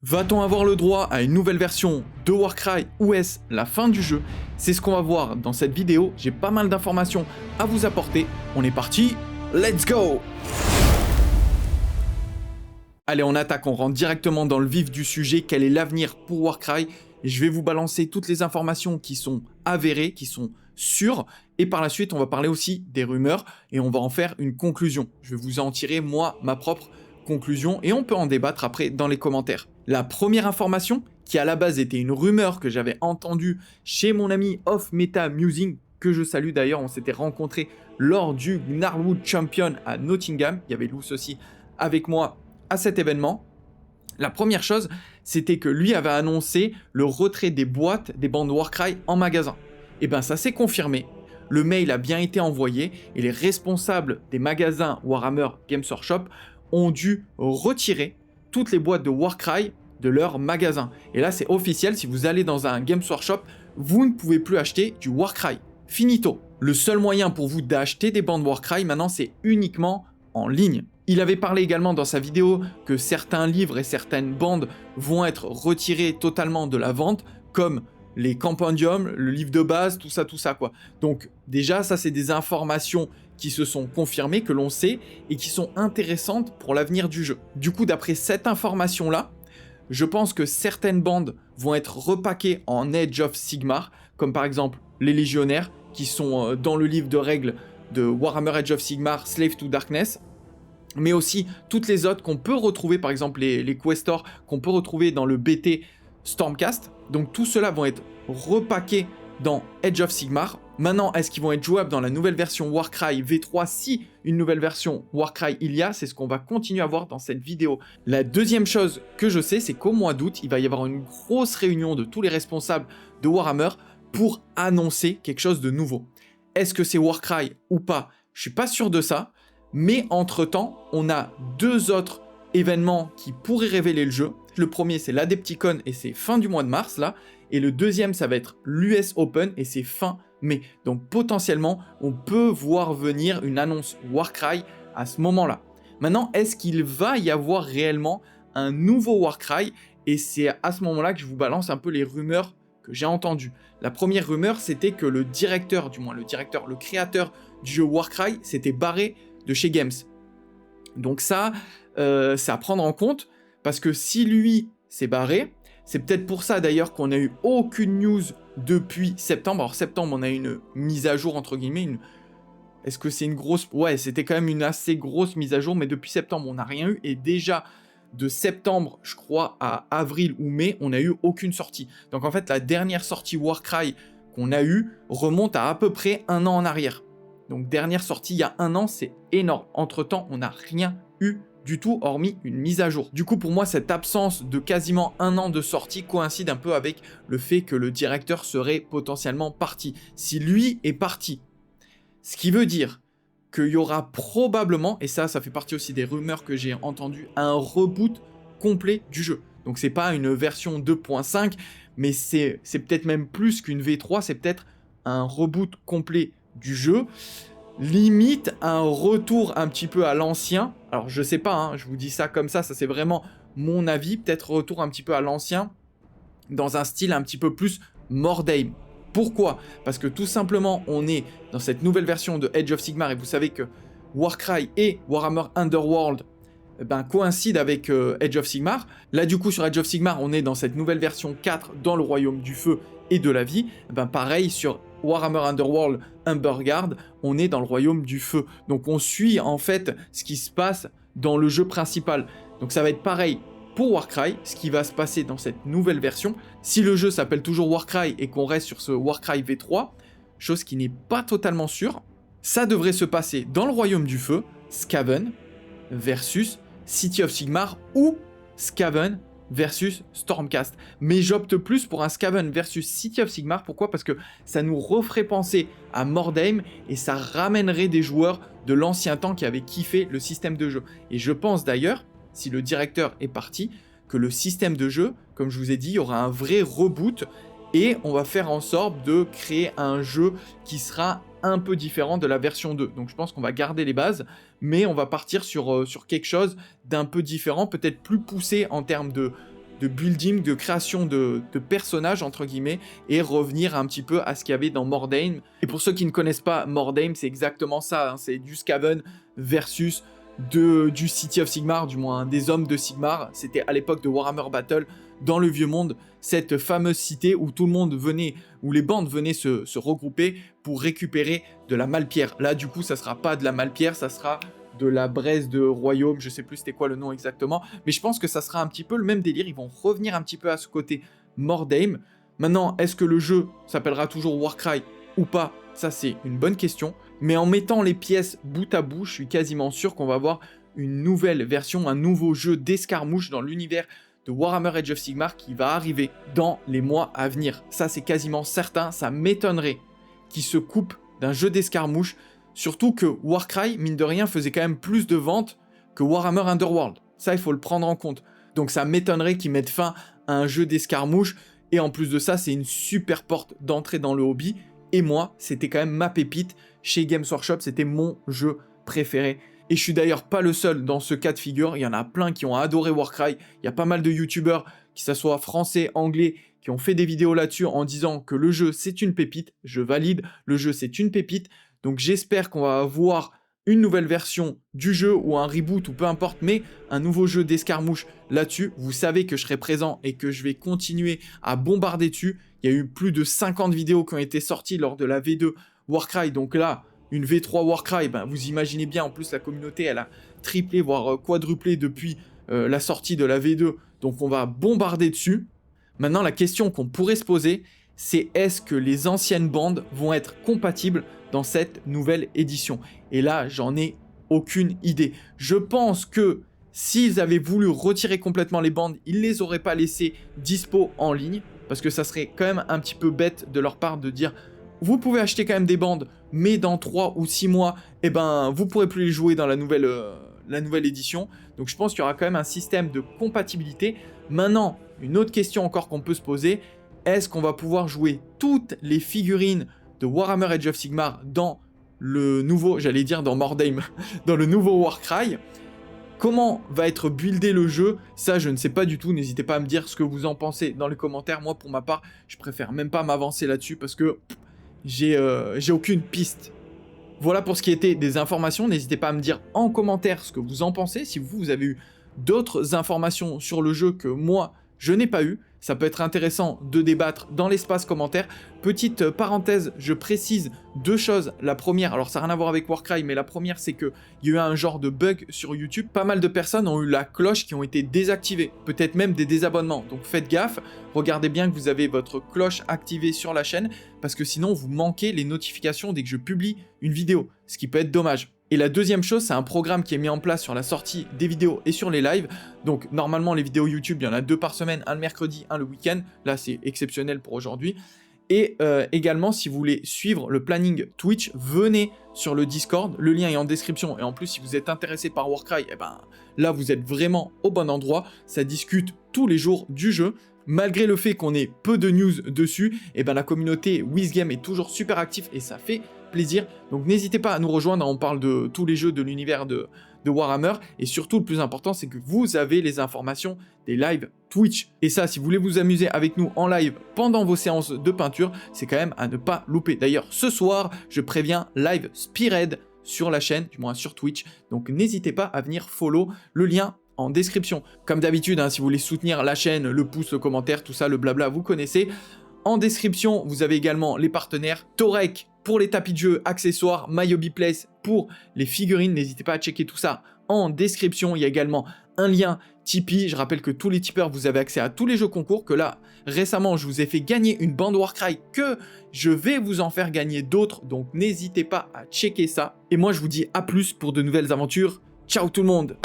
Va-t-on avoir le droit à une nouvelle version de Warcry ou est-ce la fin du jeu? C'est ce qu'on va voir dans cette vidéo, j'ai pas mal d'informations à vous apporter. On est parti, let's go! Allez, on attaque, on rentre directement dans le vif du sujet. Quel est l'avenir pour Warcry? Et je vais vous balancer toutes les informations qui sont avérées, qui sont sûres. Et par la suite, on va parler aussi des rumeurs et on va en faire une conclusion. Je vais vous en tirer, moi, ma propre conclusion et on peut en débattre après dans les commentaires. La première information, qui à la base était une rumeur que j'avais entendue chez mon ami Off Meta Musing, que je salue d'ailleurs, on s'était rencontrés lors du Gnarlwood Champion à Nottingham. Il y avait Luce aussi avec moi à cet événement. La première chose, c'était que lui avait annoncé le retrait des boîtes des bandes Warcry en magasin. Et bien ça s'est confirmé, le mail a bien été envoyé et les responsables des magasins Warhammer Games Workshop ont dû retirer toutes les boîtes de Warcry de leur magasin. Et là c'est officiel, si vous allez dans un Games Workshop, vous ne pouvez plus acheter du Warcry. Finito. Le seul moyen pour vous d'acheter des bandes Warcry maintenant c'est uniquement en ligne. Il avait parlé également dans sa vidéo que certains livres et certaines bandes vont être retirés totalement de la vente, comme les compendiums, le livre de base, tout ça quoi. Donc déjà, ça c'est des informations qui se sont confirmées, que l'on sait, et qui sont intéressantes pour l'avenir du jeu. Du coup, d'après cette information-là, je pense que certaines bandes vont être repackées en Age of Sigmar, comme par exemple les Légionnaires, qui sont dans le livre de règles de Warhammer Age of Sigmar, Slave to Darkness, mais aussi toutes les autres qu'on peut retrouver, par exemple les Questors, qu'on peut retrouver dans le BT Stormcast. Donc tout cela vont être repackés dans Age of Sigmar. Maintenant, est-ce qu'ils vont être jouables dans la nouvelle version Warcry V3 si une nouvelle version Warcry il y a? C'est ce qu'on va continuer à voir dans cette vidéo. La deuxième chose que je sais, c'est qu'au mois d'août, il va y avoir une grosse réunion de tous les responsables de Warhammer pour annoncer quelque chose de nouveau. Est-ce que c'est Warcry ou pas? Je suis pas sûr de ça. Mais entre-temps, on a deux autres événements qui pourraient révéler le jeu. Le premier, c'est l'Adepticon et c'est fin du mois de mars, là. Et le deuxième, ça va être l'US Open et c'est fin mai. Donc potentiellement, on peut voir venir une annonce Warcry à ce moment-là. Maintenant, est-ce qu'il va y avoir réellement un nouveau Warcry? Et c'est à ce moment-là que je vous balance un peu les rumeurs que j'ai entendues. La première rumeur, c'était que le créateur du jeu Warcry s'était barré de chez Games. Donc ça, c'est à prendre en compte, parce que si lui s'est barré, c'est peut-être pour ça d'ailleurs qu'on n'a eu aucune news depuis septembre. Alors septembre, on a eu une mise à jour, entre guillemets, est-ce que c'est une grosse... Ouais, c'était quand même une assez grosse mise à jour, mais depuis septembre, on n'a rien eu, et déjà, de septembre, je crois, à avril ou mai, on n'a eu aucune sortie. Donc en fait, la dernière sortie Warcry qu'on a eue remonte à peu près un an en arrière. Donc dernière sortie il y a un an, c'est énorme. Entre-temps, on n'a rien eu du tout, hormis une mise à jour. Du coup, pour moi, cette absence de quasiment un an de sortie coïncide un peu avec le fait que le directeur serait potentiellement parti. Si lui est parti, ce qui veut dire qu'il y aura probablement, et ça fait partie aussi des rumeurs que j'ai entendues, un reboot complet du jeu. Donc c'est pas une version 2.5, mais c'est peut-être même plus qu'une V3, c'est peut-être un reboot complet du jeu, limite un retour un petit peu à l'ancien. Alors je sais pas, hein, je vous dis ça comme ça c'est vraiment mon avis, peut-être retour un petit peu à l'ancien, dans un style un petit peu plus Mordheim. Pourquoi? Parce que tout simplement on est dans cette nouvelle version de Age of Sigmar, et vous savez que Warcry et Warhammer Underworld coïncident avec Age of Sigmar. Là du coup sur Age of Sigmar on est dans cette nouvelle version 4 dans le royaume du feu et de la vie. Pareil sur Warhammer Underworld Umberguard, on est dans le royaume du feu. Donc on suit en fait ce qui se passe dans le jeu principal. Donc ça va être pareil pour Warcry, ce qui va se passer dans cette nouvelle version. Si le jeu s'appelle toujours Warcry et qu'on reste sur ce Warcry V3, chose qui n'est pas totalement sûre, ça devrait se passer dans le royaume du feu, Skaven versus City of Sigmar ou Skaven versus Stormcast. Mais j'opte plus pour un Skaven versus City of Sigmar. Pourquoi? Parce que ça nous referait penser à Mordheim et ça ramènerait des joueurs de l'ancien temps qui avaient kiffé le système de jeu. Et je pense d'ailleurs, si le directeur est parti, que le système de jeu, comme je vous ai dit, il y aura un vrai reboot et on va faire en sorte de créer un jeu qui sera un peu différent de la version 2. Donc je pense qu'on va garder les bases, mais on va partir sur quelque chose d'un peu différent, peut-être plus poussé en termes de de building, de création de personnages, entre guillemets, et revenir un petit peu à ce qu'il y avait dans Mordheim. Et pour ceux qui ne connaissent pas Mordheim, c'est exactement ça, hein, c'est du Skaven versus du City of Sigmar, du moins des hommes de Sigmar. C'était à l'époque de Warhammer Battle, dans le Vieux Monde, cette fameuse cité où tout le monde venait, où les bandes venaient se regrouper pour récupérer de la Malpierre. Là, du coup, ça sera pas de la Malpierre, ça sera de la braise de royaume, je sais plus c'était quoi le nom exactement, mais je pense que ça sera un petit peu le même délire, ils vont revenir un petit peu à ce côté Mordheim. Maintenant, est-ce que le jeu s'appellera toujours Warcry ou pas? Ça, c'est une bonne question, mais en mettant les pièces bout à bout, je suis quasiment sûr qu'on va avoir une nouvelle version, un nouveau jeu d'escarmouche dans l'univers de Warhammer Age of Sigmar qui va arriver dans les mois à venir. Ça, c'est quasiment certain, ça m'étonnerait qu'il se coupe d'un jeu d'escarmouche. Surtout que Warcry, mine de rien, faisait quand même plus de ventes que Warhammer Underworld. Ça, il faut le prendre en compte. Donc ça m'étonnerait qu'ils mettent fin à un jeu d'escarmouche. Et en plus de ça, c'est une super porte d'entrée dans le hobby. Et moi, c'était quand même ma pépite. Chez Games Workshop, c'était mon jeu préféré. Et je suis d'ailleurs pas le seul dans ce cas de figure. Il y en a plein qui ont adoré Warcry. Il y a pas mal de youtubeurs, que ce soit français, anglais, qui ont fait des vidéos là-dessus en disant que le jeu, c'est une pépite. Je valide, le jeu, c'est une pépite. Donc j'espère qu'on va avoir une nouvelle version du jeu ou un reboot ou peu importe, mais un nouveau jeu d'escarmouche là-dessus. Vous savez que je serai présent et que je vais continuer à bombarder dessus. Il y a eu plus de 50 vidéos qui ont été sorties lors de la V2 Warcry. Donc là, une V3 Warcry, ben, vous imaginez bien, en plus la communauté, elle a triplé, voire quadruplé depuis la sortie de la V2. Donc on va bombarder dessus. Maintenant, la question qu'on pourrait se poser, c'est est-ce que les anciennes bandes vont être compatibles dans cette nouvelle édition? Et là, j'en ai aucune idée. Je pense que s'ils avaient voulu retirer complètement les bandes, ils les auraient pas laissées dispo en ligne, parce que ça serait quand même un petit peu bête de leur part de dire vous pouvez acheter quand même des bandes, mais dans 3 ou 6 mois, eh ben, vous pourrez plus les jouer dans la nouvelle édition. Donc je pense qu'il y aura quand même un système de compatibilité. Maintenant, une autre question encore qu'on peut se poser, est-ce qu'on va pouvoir jouer toutes les figurines de Warhammer Age of Sigmar dans le nouveau, j'allais dire dans Mordheim, dans le nouveau Warcry? Comment va être buildé le jeu? Ça, je ne sais pas du tout. N'hésitez pas à me dire ce que vous en pensez dans les commentaires. Moi, pour ma part, je préfère même pas m'avancer là-dessus parce que j'ai aucune piste. Voilà pour ce qui était des informations. N'hésitez pas à me dire en commentaire ce que vous en pensez. Si vous avez eu d'autres informations sur le jeu que moi, je n'ai pas eu. Ça peut être intéressant de débattre dans l'espace commentaire. Petite parenthèse, je précise 2 choses. La première, alors ça n'a rien à voir avec Warcry, mais la première, c'est qu'il y a eu un genre de bug sur YouTube. Pas mal de personnes ont eu la cloche qui ont été désactivées, peut-être même des désabonnements. Donc faites gaffe, regardez bien que vous avez votre cloche activée sur la chaîne, parce que sinon vous manquez les notifications dès que je publie une vidéo, ce qui peut être dommage. Et la deuxième chose, c'est un programme qui est mis en place sur la sortie des vidéos et sur les lives. Donc normalement, les vidéos YouTube, il y en a 2 par semaine, un le mercredi, un le week-end. Là, c'est exceptionnel pour aujourd'hui. Et également, si vous voulez suivre le planning Twitch, venez sur le Discord. Le lien est en description. Et en plus, si vous êtes intéressé par Warcry, eh ben, là, vous êtes vraiment au bon endroit. Ça discute tous les jours du jeu. Malgré le fait qu'on ait peu de news dessus, eh ben, la communauté WizGame est toujours super active et ça fait plaisir. Donc n'hésitez pas à nous rejoindre, on parle de tous les jeux de l'univers de Warhammer, et surtout le plus important, c'est que vous avez les informations des lives Twitch. Et ça, si vous voulez vous amuser avec nous en live pendant vos séances de peinture, c'est quand même à ne pas louper. D'ailleurs, ce soir, je préviens, live Spearhead sur la chaîne, du moins sur Twitch, donc n'hésitez pas à venir follow, le lien en description. Comme d'habitude, hein, si vous voulez soutenir la chaîne, le pouce, le commentaire, tout ça, le blabla, vous connaissez. En description, vous avez également les partenaires Torek pour les tapis de jeu, accessoires, My Hobby Place pour les figurines. N'hésitez pas à checker tout ça en description. Il y a également un lien Tipeee. Je rappelle que tous les tipeurs, vous avez accès à tous les jeux concours. Que là, récemment, je vous ai fait gagner une bande Warcry, que je vais vous en faire gagner d'autres. Donc n'hésitez pas à checker ça. Et moi, je vous dis à plus pour de nouvelles aventures. Ciao tout le monde!